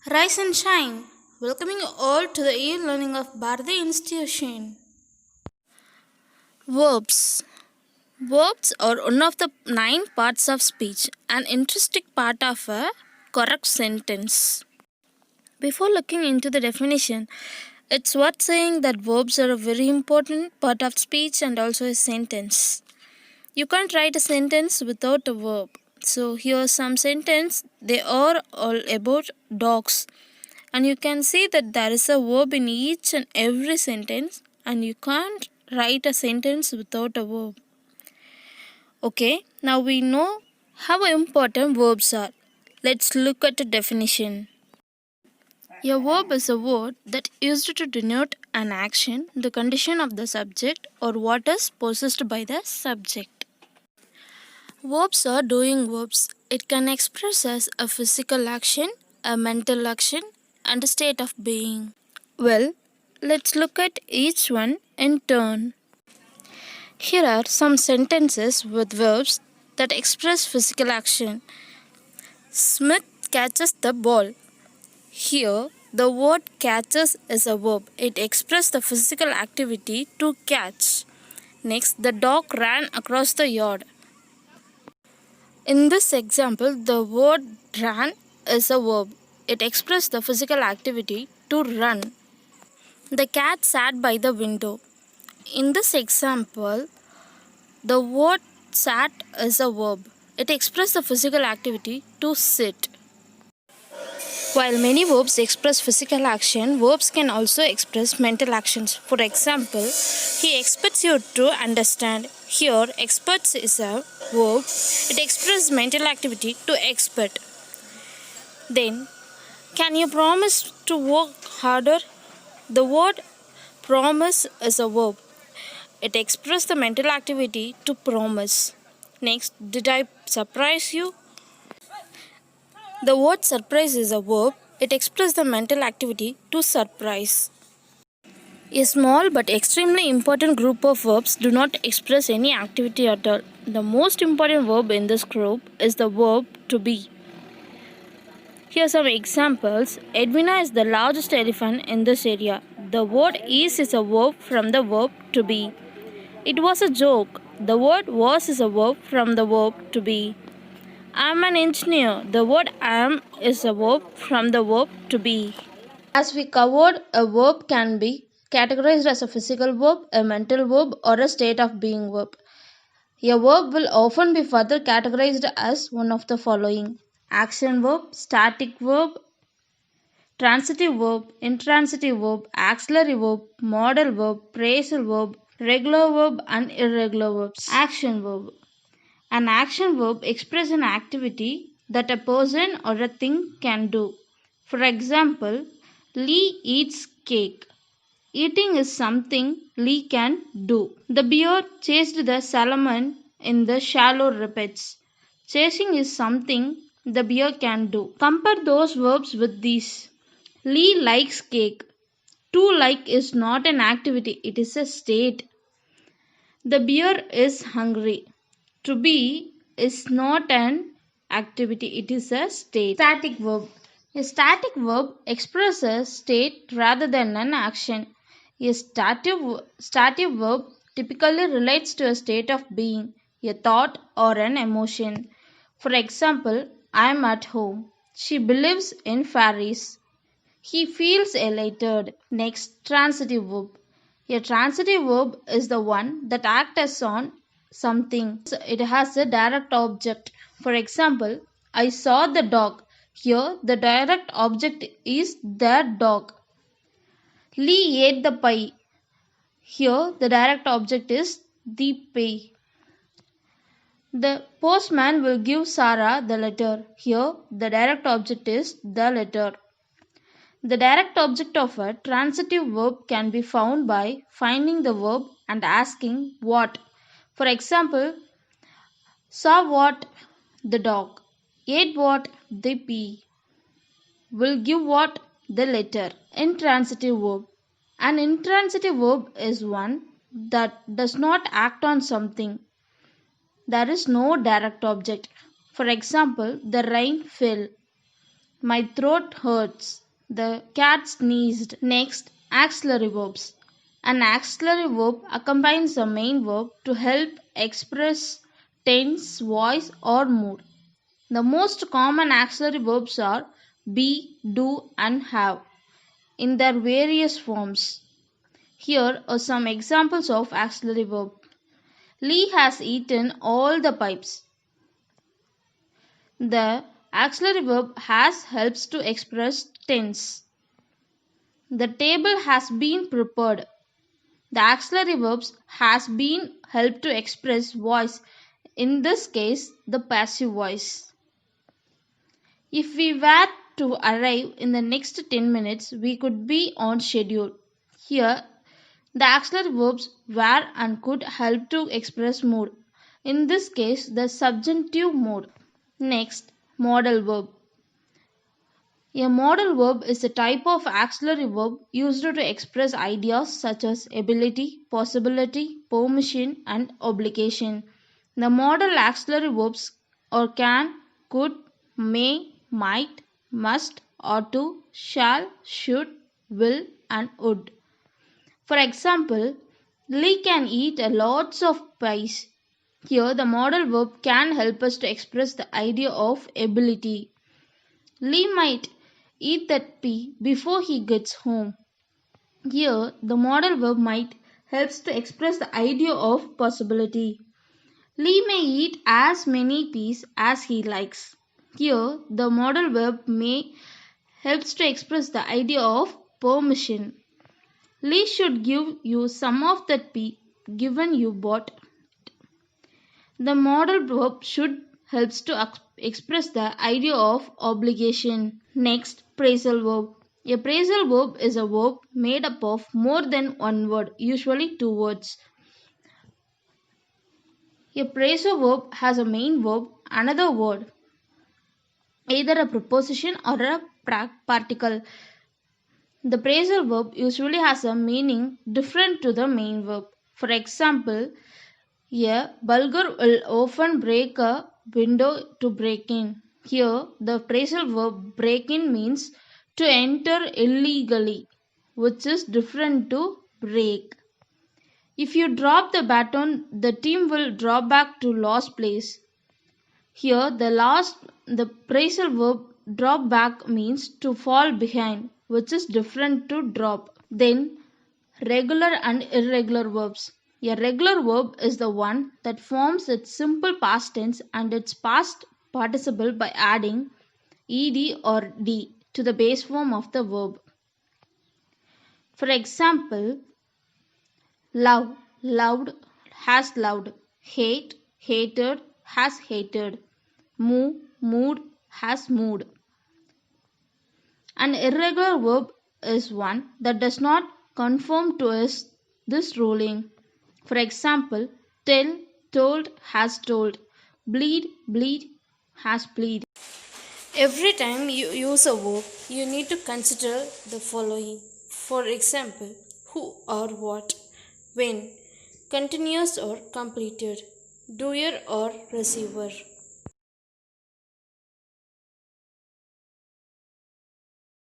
Rise and shine, welcoming you all to the e-learning of Bharati Institution. Verbs. Verbs are one of the 9 parts of speech, an interesting part of a correct sentence. Before looking into the definition, it's worth saying that verbs are a very important part of speech and also a sentence. You can't write a sentence without a verb. So here are some sentences. They are all about dogs. And you can see that there is a verb in each and every sentence, and you can't write a sentence without a verb. Okay, now we know how important verbs are. Let's look at the definition. A verb is a word that used to denote an action, the condition of the subject, or what is possessed by the subject. Verbs are doing verbs. It can express as a physical action, a mental action, and a state of being. Well, let's look at each one in turn. Here are some sentences with verbs that express physical action. Smith catches the ball. Here, the word catches is a verb. It expresses the physical activity to catch. Next, the dog ran across the yard. In this example, the word ran is a verb. It expresses the physical activity to run. The cat sat by the window. In this example, the word sat is a verb. It expresses the physical activity to sit. While many verbs express physical action, verbs can also express mental actions. For example, he expects you to understand. Here, expects is a verb. It expresses mental activity to expect. Then, can you promise to work harder? The word promise is a verb. It expresses the mental activity to promise. Next, did I surprise you? The word surprise is a verb. It expresses the mental activity to surprise. A small but extremely important group of verbs do not express any activity at all. The most important verb in this group is the verb to be. Here are some examples. Edwina is the largest elephant in this area. The word is a verb from the verb to be. It was a joke. The word was is a verb from the verb to be. I am an engineer. The word am is a verb from the verb to be. As we covered, a verb can be categorized as a physical verb, a mental verb, or a state of being verb. A verb will often be further categorized as one of the following: action verb, static verb, transitive verb, intransitive verb, auxiliary verb, modal verb, phrasal verb, regular verb, and irregular verbs. Action verb. An action verb expresses an activity that a person or a thing can do. For example, Lee eats cake. Eating is something Lee can do. The bear chased the salmon in the shallow rapids. Chasing is something the bear can do. Compare those verbs with these. Lee likes cake. To like is not an activity, it is a state. The bear is hungry. To be is not an activity, it is a state. Static verb. A static verb expresses state rather than an action. A stative verb typically relates to a state of being, a thought, or an emotion. For example, I am at home. She believes in fairies. He feels elated. Next, transitive verb. A transitive verb is the one that acts on something. It has a direct object. For example, I saw the dog. Here, the direct object is the dog. Lee ate the pie. Here, the direct object is the pie. The postman will give Sarah the letter. Here, the direct object is the letter. The direct object of a transitive verb can be found by finding the verb and asking what. For example, saw what? The dog. Ate what? The pea. Will give what? The letter. Intransitive verb. An intransitive verb is one that does not act on something. There is no direct object. For example, the rain fell. My throat hurts. The cat sneezed. Next, auxiliary verbs. An auxiliary verb accompanies the main verb to help express tense, voice, or mood. The most common auxiliary verbs are be, do, and have in their various forms. Here are some examples of auxiliary verb. Lee has eaten all the pipes. The auxiliary verb has helps to express tense. The table has been prepared. The auxiliary verbs has been help to express voice. In this case, the passive voice. If we were to arrive in the next 10 minutes, we could be on schedule. Here, the auxiliary verbs were and could help to express mood. In this case, the subjunctive mode. Next, modal verb. A modal verb is a type of auxiliary verb used to express ideas such as ability, possibility, permission, and obligation. The modal auxiliary verbs are can, could, may, might, must, ought to, shall, should, will, and would. For example, Lee can eat a lots of pies. Here, the modal verb can help us to express the idea of ability. Lee might eat that pea before he gets home. Here, the modal verb might helps to express the idea of possibility. Lee may eat as many peas as he likes. Here, the modal verb may helps to express the idea of permission. Lee should give you some of that pea given you bought. The modal verb should helps to express the idea of obligation. Next, phrasal verb. A phrasal verb is a verb made up of more than one word, usually two words. A phrasal verb has a main verb, another word, either a preposition or a particle. The phrasal verb usually has a meaning different to the main verb. For example, a burglar will often break a window to break in. Here, the phrasal verb break in means to enter illegally, which is different to break. If you drop the baton, the team will drop back to last place. Here, the phrasal verb drop back means to fall behind, which is different to drop. Then, regular and irregular verbs. A regular verb is the one that forms its simple past tense and its past participle by adding ed or d to the base form of the verb. For example, love, loved, has loved, hate, hated, has hated, move, moved, has moved. An irregular verb is one that does not conform to this ruling. For example, tell, told, has told, bleed, bleed, has bleed. Every time you use a verb, you need to consider the following. For example, who or what, when, continuous or completed, doer or receiver.